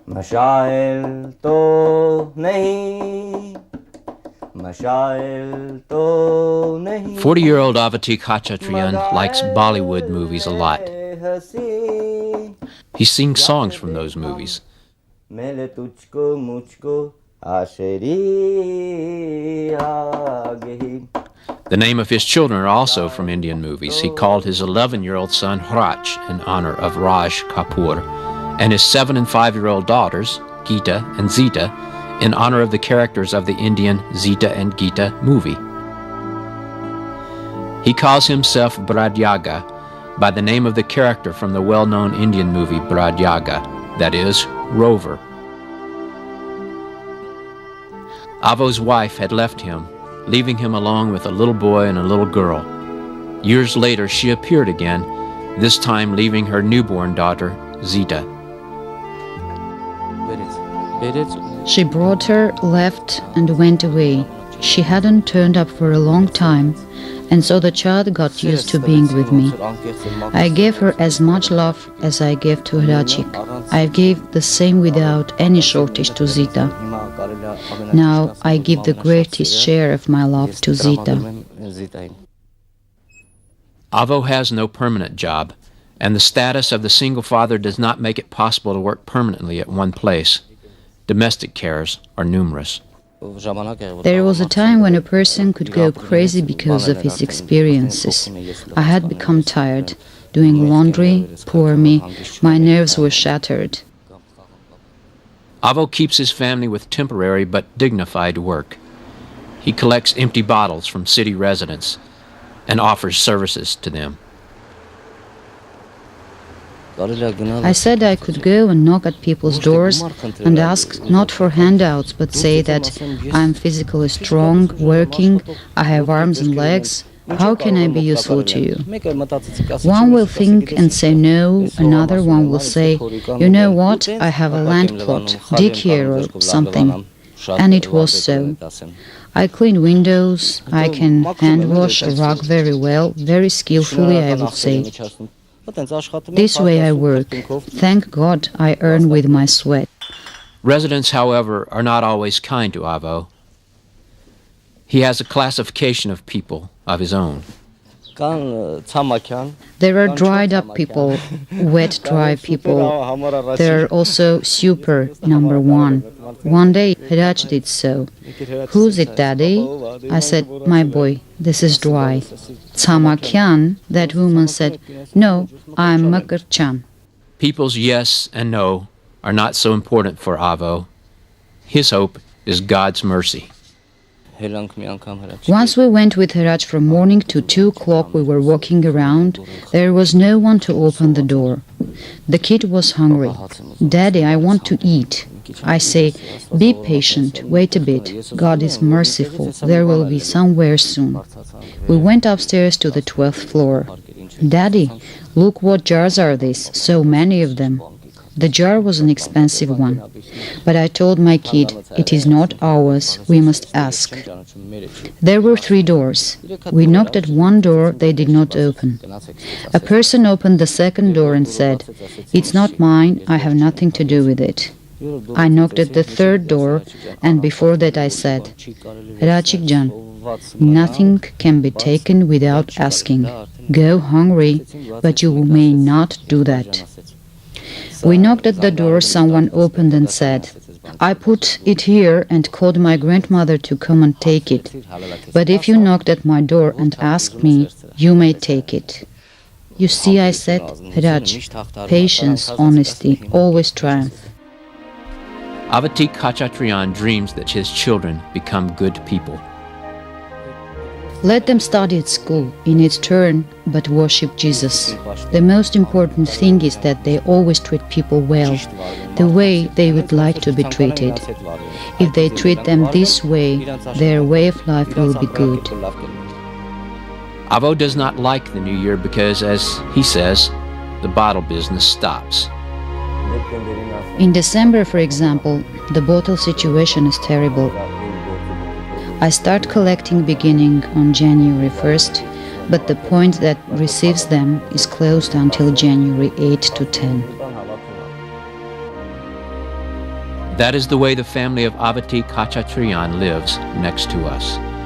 मशाइल तो नहीं, मशाइल तो नहीं. 40-year-old Avati Khachatriyan likes Bollywood movies a lot. He sings songs from those movies. मिले तुझको मुझको आशरी आ गई. The name of his children are also from Indian movies. He called his 11-year-old son Raj in honor of Raj Kapoor, and his 7- and 5-year-old daughters, Geeta and Zita, in honor of the characters of the Indian Zita and Geeta movie. He calls himself Bradyaga by the name of the character from the well-known Indian movie Bradyaga, that is, Rover. Avo's wife had left him, leaving him alone with a little boy and a little girl. Years later, she appeared again, this time leaving her newborn daughter, Zita. She brought her, left, and went away. She hadn't turned up for a long time, and so the child got used to being with me. I gave her as much love as I gave to Hrachik. I gave the same without any shortage to Zita. Now I give the greatest share of my love to Zita. Avo has no permanent job, and the status of the single father does not make it possible to work permanently at one place. Domestic cares are numerous. There was a time when a person could go crazy because of his experiences. I had become tired. Doing laundry, poor me, my nerves were shattered. Avo keeps his family with temporary but dignified work. He collects empty bottles from city residents and offers services to them. I said I could go and knock at people's doors and ask not for handouts, but say that I'm physically strong, working, I have arms and legs. How can I be useful to you? One will think and say no, another one will say, you know what, I have a land plot, dig here or something. And it was so. I clean windows, I can hand wash a rug very well, very skillfully I would say. This way I work. Thank God I earn with my sweat. Residents, however, are not always kind to Avo. He has a classification of people of his own. There are dried up people, wet dry people. There are also super number one. One day Hrach did so. Who's it, Daddy? I said, my boy, this is dry. Tsamakyan, that woman said, no, I'm Makarchan. People's yes and no are not so important for Avo. His hope is God's mercy. Once we went with Hrach from morning to 2 o'clock. We were walking around. There was no one to open the door. The kid was hungry. Daddy, I want to eat. I say, be patient, wait a bit. God is merciful. There will be somewhere soon. We went upstairs to the 12th floor. Daddy, look what jars are these, so many of them. The jar was an expensive one, but I told my kid, it is not ours, we must ask. There were 3 doors. We knocked at one door, they did not open. A person opened the second door and said, it's not mine, I have nothing to do with it. I knocked at the third door, and before that I said, Rachikjan, nothing can be taken without asking. Go hungry, but you may not do that. We knocked at the door, someone opened and said, I put it here and called my grandmother to come and take it. But if you knocked at my door and asked me, you may take it. You see, I said, Hrach, patience, honesty, always triumph. Avati Khachatriyan dreams that his children become good people. Let them study at school, in its turn, but worship Jesus. The most important thing is that they always treat people well, the way they would like to be treated. If they treat them this way, their way of life will be good. Avo does not like the new year because, as he says, the bottle business stops. In December, for example, the bottle situation is terrible. I start collecting beginning on January 1st, but the point that receives them is closed until January 8 to 10. That is the way the family of Avati Kachatriyan lives next to us.